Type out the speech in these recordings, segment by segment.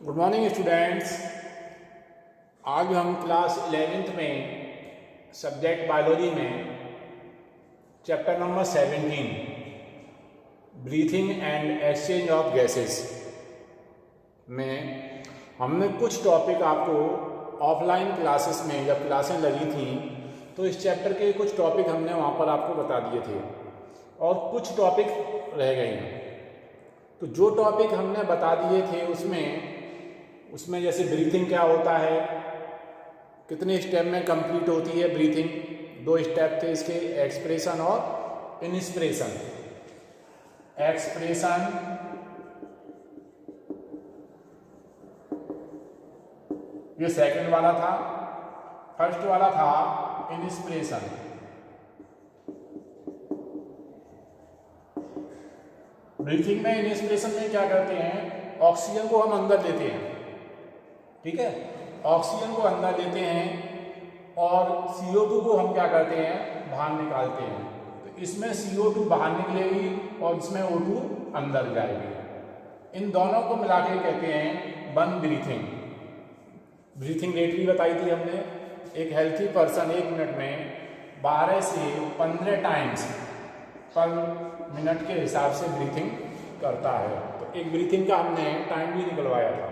Good morning students. आज हम class 11th में सब्जेक्ट बायोलॉजी में chapter number 17 breathing and exchange of gases में हमने कुछ टॉपिक आपको ऑफलाइन क्लासेस में जब क्लासें लगी थी तो इस चैप्टर के कुछ टॉपिक हमने वहाँ पर आपको बता दिए थे और कुछ टॉपिक रह गए हैं। तो जो टॉपिक हमने बता दिए थे उसमें जैसे ब्रीथिंग क्या होता है, कितने स्टेप में कंप्लीट होती है ब्रीथिंग, 2 स्टेप थे इसके, एक्सप्रेशन और इंस्पिरेशन। एक्सप्रेशन ये सेकंड वाला था, फर्स्ट वाला था इंस्पिरेशन। ब्रीथिंग में इंस्पिरेशन में क्या करते हैं, ऑक्सीजन को हम अंदर लेते हैं, ठीक है, ऑक्सीजन को अंदर लेते हैं और CO2 को हम क्या करते हैं, बाहर निकालते हैं। तो इसमें CO2 बाहर निकलेगी और इसमें O2 अंदर जाएगी। इन दोनों को मिला के कहते हैं वन ब्रीथिंग। ब्रीथिंग रेट भी बताई थी हमने। एक हेल्थी पर्सन 1 मिनट में 12 से 15 टाइम्स पर मिनट के हिसाब से ब्रीथिंग करता है। तो एक ब्रीथिंग का हमने टाइम भी निकलवाया था,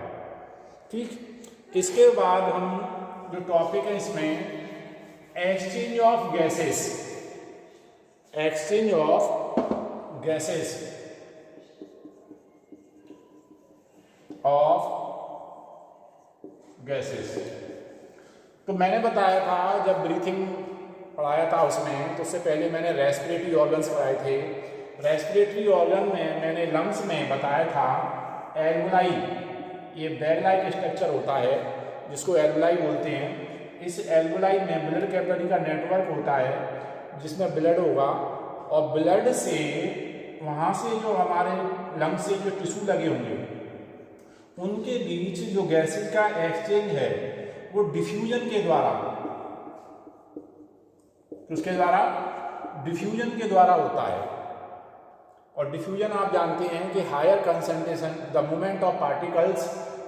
ठीक। इसके बाद हम जो टॉपिक है इसमें exchange of gases, exchange of gases तो मैंने बताया था जब ब्रीथिंग पढ़ाया था उसमें, तो उससे पहले मैंने रेस्पिरेटरी ऑर्गन्स पढ़ाए थे। रेस्पिरेटरी ऑर्गन में मैंने लंग्स में बताया था एल्वुलाई, ये बैग लाइक स्ट्रक्चर होता है जिसको एल्वुलाई बोलते हैं। इस एल्वुलाई में ब्लड कैपिलरी का नेटवर्क होता है जिसमें ब्लड होगा और ब्लड से वहाँ से जो हमारे लंग्स से जो टिश्यू लगे होंगे उनके बीच जो गैसेज का एक्सचेंज है वो डिफ्यूजन के द्वारा, उसके द्वारा डिफ्यूजन के द्वारा होता है। और डिफ्यूजन आप जानते हैं कि higher concentration, the movement of particles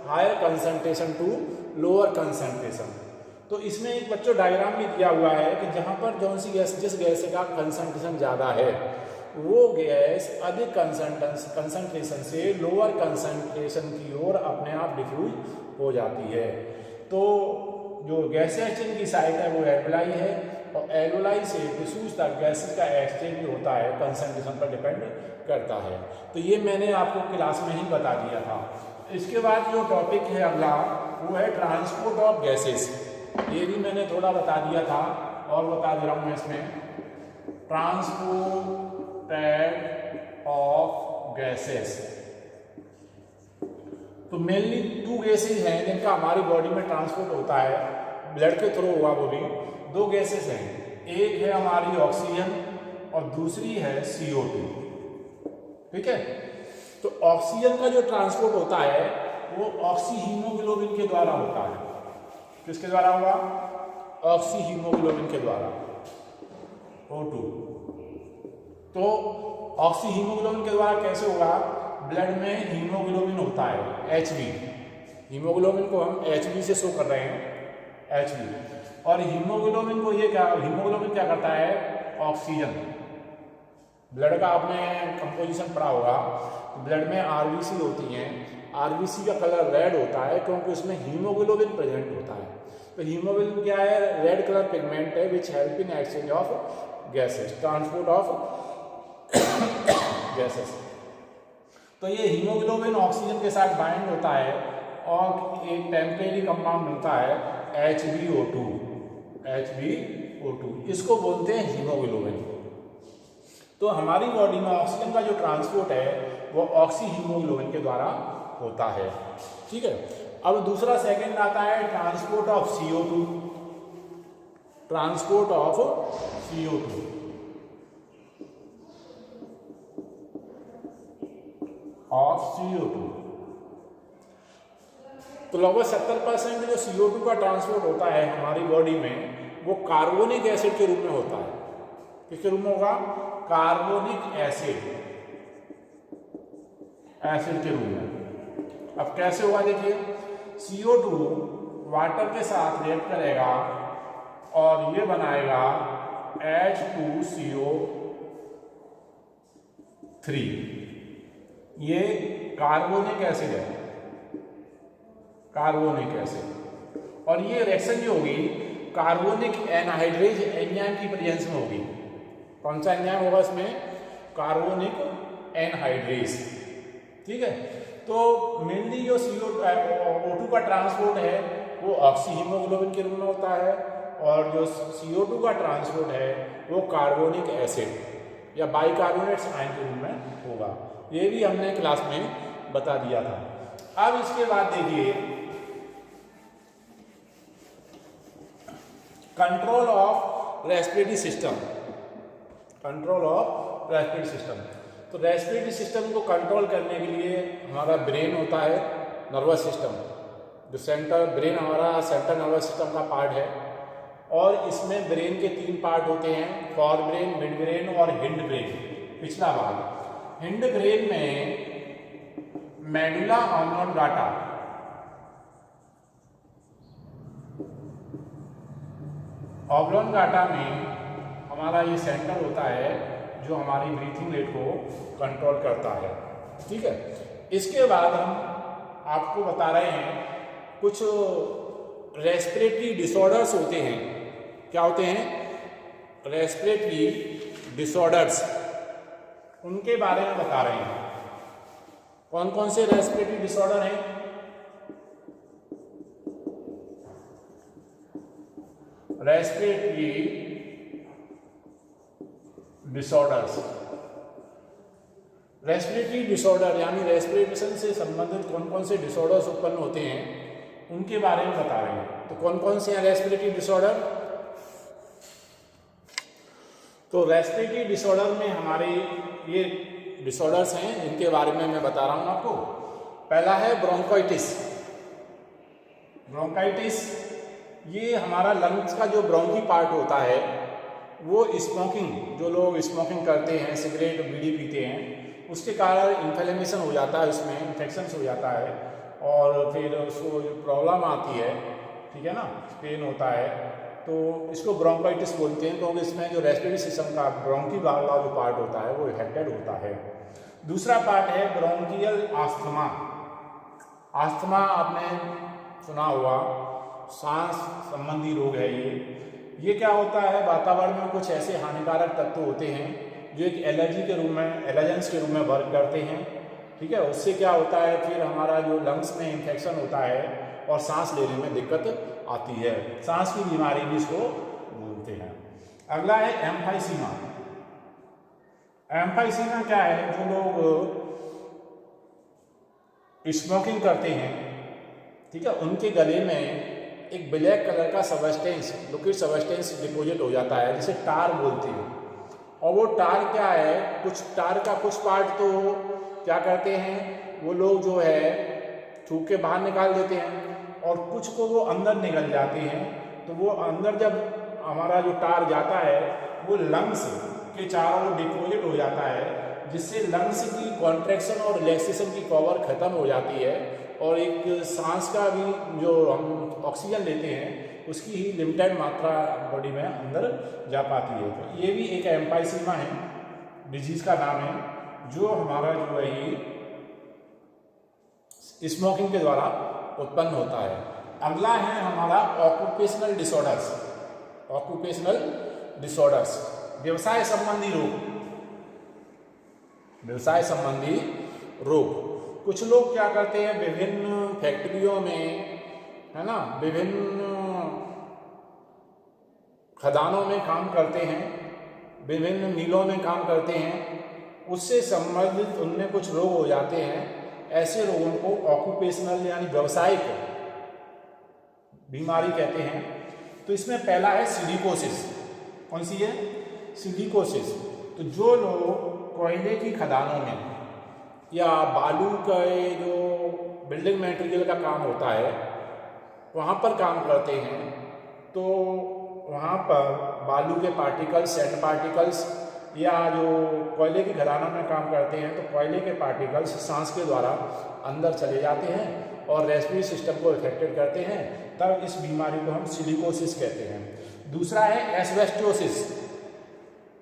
higher concentration to lower concentration. तो इसमें एक बच्चों डायग्राम भी दिया हुआ है कि जहाँ पर जौन सी गैस, जिस गैस का कंसंट्रेशन ज़्यादा है वो गैस अधिक कंसंट्रेशन से लोअर कंसंट्रेशन की ओर अपने आप डिफ्यूज हो जाती है। तो जो गैस एक्सचेंज की साइट है वो एल्वुलाई है और एल्वुलाई से टिश्यूज तक गैसेज का एक्सचेंज होता है, कंसंट्रेशन पर डिपेंड करता है। तो ये मैंने आपको क्लास में ही बता दिया था। इसके बाद जो टॉपिक है अगला वो है ट्रांसपोर्ट ऑफ गैसेस। ये भी मैंने थोड़ा बता दिया था और बता दे रहा हूँ मैं इसमें, ट्रांसपोर्ट ऑफ गैसेस। तो मेनली 2 गैसेज हैं जिनका हमारी बॉडी में ट्रांसपोर्ट होता है, ब्लड के थ्रू हुआ वो भी। 2 गैसेज हैं, एक है हमारी ऑक्सीजन और दूसरी है CO2, ठीक है। तो ऑक्सीजन का जो ट्रांसपोर्ट होता है वो ऑक्सी हीमोग्लोबिन के द्वारा होता है। किसके द्वारा होगा, ऑक्सी हीमोग्लोबिन के द्वारा, O2। तो ऑक्सी हीमोग्लोबिन के द्वारा कैसे होगा, ब्लड में हीमोग्लोबिन होता है Hb, हीमोग्लोबिन को हम Hb से शो कर रहे हैं, Hb। और हीमोग्लोबिन को ये क्या, हीमोग्लोबिन क्या करता है, ऑक्सीजन। ब्लड का आपने कंपोजिशन पढ़ा होगा, ब्लड में RBC होती हैं, RBC का कलर रेड होता है क्योंकि उसमें हीमोग्लोबिन प्रेजेंट होता है। तो हीमोग्लोबिन क्या है, रेड कलर पिगमेंट है which help in exchange of gases, transport of gases. तो ये हीमोग्लोबिन ऑक्सीजन के साथ बाइंड होता है और एक टेम्परेरी कंपाउंड बनता है HbO2, इसको बोलते हैं हीमोग्लोबिन। तो हमारी बॉडी में ऑक्सीजन का जो ट्रांसपोर्ट है वो ऑक्सी हीमोग्लोबिन के द्वारा होता है, ठीक है। अब दूसरा सेकंड आता है transport of CO2, transport of CO2। तो लगभग 70% जो CO2 का ट्रांसपोर्ट होता है हमारी बॉडी में वो कार्बोनिक एसिड के रूप में होता है। किसके रूप में होगा, कार्बोनिक एसिड के रूप में। अब कैसे होगा देखिए, CO2 वाटर के साथ रिएक्ट करेगा और ये बनाएगा H2CO3। ये कार्बोनिक एसिड है, कार्बोनिक एसिड। और ये रिएक्शन जो होगी कार्बोनिक एनहाइड्रेज एंजाइम की प्रेजेंस में होगी। कौन सा एंजाइम होगा इसमें? Carbonic anhydrase. ठीक है, तो मेनली जो CO2 का ट्रांसपोर्ट है वो ऑक्सी हीमोग्लोबिन के रूप में होता है, और जो CO2 का ट्रांसपोर्ट है वो कार्बोनिक एसिड या बाइकार्बोनेट्स आयन के रूप में होगा। ये भी हमने क्लास में बता दिया था। अब इसके बाद देखिए control of respiratory system. Control of respiratory system, तो रेस्पिरेटरी सिस्टम को कंट्रोल करने के लिए हमारा ब्रेन होता है, नर्वस सिस्टम, जो सेंटर ब्रेन हमारा सेंट्रल नर्वस सिस्टम का पार्ट है। और इसमें ब्रेन के 3 पार्ट होते हैं, फॉर ब्रेन, मिड ब्रेन और हिंड ब्रेन, पिछला भाग। हिंड ब्रेन में मेडुला ऑब्लोंगाटा, ऑब्लोंगाटा में हमारा ये सेंटर होता है जो हमारी ब्रीथिंग रेट को कंट्रोल करता है। ठीक है, इसके बाद हम आपको बता रहे हैं कुछ रेस्पिरेटरी डिसऑर्डर्स होते हैं। क्या होते हैं? रेस्पिरेटरी डिसऑर्डर्स, उनके बारे में बता रहे हैं। कौन कौन से रेस्पिरेटरी डिसऑर्डर हैं? रेस्पिरेटरी डिसऑर्डर्स, रेस्पिरेटरी डिसऑर्डर यानी रेस्पिरेशन से संबंधित कौन कौन से डिसऑर्डर्स उत्पन्न होते हैं उनके बारे में बता रहे हैं। तो कौन कौन से हैं रेस्पिरेटरी डिसऑर्डर? तो रेस्पिरेटरी डिसऑर्डर में हमारे ये डिसऑर्डर्स हैं, इनके बारे में मैं बता रहा हूं आपको। पहला है ब्रोंकाइटिस। ब्रोंकाइटिस ये हमारा लंग्स का जो ब्रोंकी पार्ट होता है वो स्मोकिंग, जो लोग स्मोकिंग करते हैं, सिगरेट बीड़ी पीते हैं, उसके कारण इन्फ्लेमेशन हो जाता है, उसमें इन्फेक्शन हो जाता है और फिर उसको प्रॉब्लम आती है। ठीक है ना, पेन होता है, तो इसको ब्रोंकाइटिस बोलते हैं, क्योंकि इसमें जो रेस्पिरेटरी सिस्टम का ब्रोंकी वाला जो पार्ट होता है वो इफेक्टेड होता है। दूसरा पार्ट है ब्रोंकियल आस्थमा। आस्थमा आपने सुना होगा, सांस संबंधी रोग है ये क्या होता है? वातावरण में कुछ ऐसे हानिकारक तत्व होते हैं जो एक एलर्जी के रूप में, एलर्जेंस के रूप में वर्क करते हैं। ठीक है, उससे क्या होता है, फिर हमारा जो लंग्स में इन्फेक्शन होता है और सांस लेने में दिक्कत आती है। सांस की बीमारी भी इसको बोलते हैं। अगला है एम्फाइसीमा। एम्फाइसीमा क्या है? जो लोग स्मोकिंग करते हैं, ठीक है, उनके गले में एक ब्लैक कलर का सबस्टेंस, लिक्विड सबस्टेंस डिपोजिट हो जाता है, जिसे टार बोलते हैं। और वो टार क्या है, कुछ टार का कुछ पार्ट तो क्या करते हैं वो लोग जो है थूक के बाहर निकाल देते हैं, और कुछ को वो अंदर निकल जाते हैं। तो वो अंदर जब हमारा जो टार जाता है वो लंग्स के चारों ओर डिपोजिट हो जाता है, जिससे लंग्स की कॉन्ट्रैक्शन और रिलैक्सेशन की पावर खत्म हो जाती है, और एक सांस का भी जो हम ऑक्सीजन लेते हैं उसकी ही लिमिटेड मात्रा बॉडी में अंदर जा पाती है। तो ये भी एक एम्फाइसीमा है, डिजीज का नाम है, जो हमारा जो है ये स्मोकिंग के द्वारा उत्पन्न होता है। अगला है हमारा ऑक्यूपेशनल डिसऑर्डर्स। ऑक्यूपेशनल डिसऑर्डर्स, व्यवसाय संबंधी रोग। व्यवसाय संबंधी रोग, कुछ लोग क्या करते हैं, विभिन्न फैक्ट्रियों में, है ना, विभिन्न खदानों में काम करते हैं, विभिन्न मिलों में काम करते हैं, उससे संबंधित उनमें कुछ रोग हो जाते हैं। ऐसे रोगों को ऑक्यूपेशनल यानी व्यावसायिक बीमारी कहते हैं। तो इसमें पहला है सिलिकोसिस। कौन सी है? सिलिकोसिस। तो जो लोग कोयले की खदानों में या बालू का जो बिल्डिंग मटेरियल का काम होता है वहाँ पर काम करते हैं, तो वहाँ पर बालू के पार्टिकल्स, सैंड पार्टिकल्स या जो कोयले की खदानों में काम करते हैं, तो कोयले के पार्टिकल्स सांस के द्वारा अंदर चले जाते हैं और रेस्पिरेटरी सिस्टम को इफेक्टेड करते हैं, तब इस बीमारी को हम सिलिकोसिस कहते हैं। दूसरा है एस्बेस्टोसिस।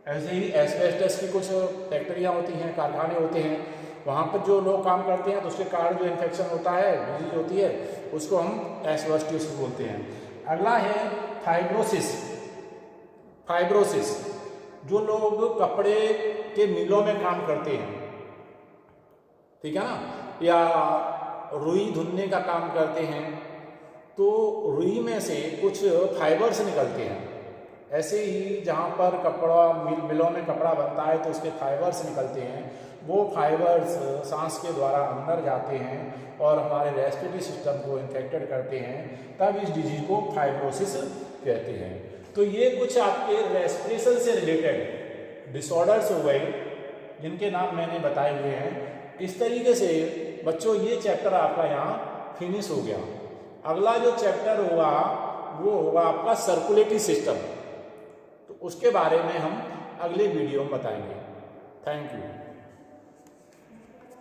ऐसे ही एस्बेस्टस की कुछ फैक्ट्रियाँ होती हैं, कारखाने होते हैं, वहाँ पर जो लोग काम करते हैं तो उसके कारण जो इन्फेक्शन होता है, डिजीज होती है, उसको हम एस्बेस्टोसिस बोलते हैं। अगला है फाइब्रोसिस। फाइब्रोसिस, जो लोग कपड़े के मिलों में काम करते हैं, ठीक है ना, या रुई धुलने का काम करते हैं, तो रुई में से कुछ फाइबर्स निकलते हैं। ऐसे ही जहाँ पर कपड़ा मिलों में कपड़ा बनता है तो उसके फाइबर्स निकलते हैं, वो फाइबर्स सांस के द्वारा अंदर जाते हैं और हमारे रेस्पिरेटरी सिस्टम को इन्फेक्टेड करते हैं, तब इस डिजीज को फाइब्रोसिस कहते हैं। तो ये कुछ आपके रेस्पिरेशन से रिलेटेड डिसऑर्डर्स हो गए जिनके नाम मैंने बताए हुए हैं। इस तरीके से बच्चों ये चैप्टर आपका यहाँ फिनिश हो गया। अगला जो चैप्टर होगा वो होगा आपका सर्कुलेटरी सिस्टम, तो उसके बारे में हम अगले वीडियो में बताएंगे। Thank you.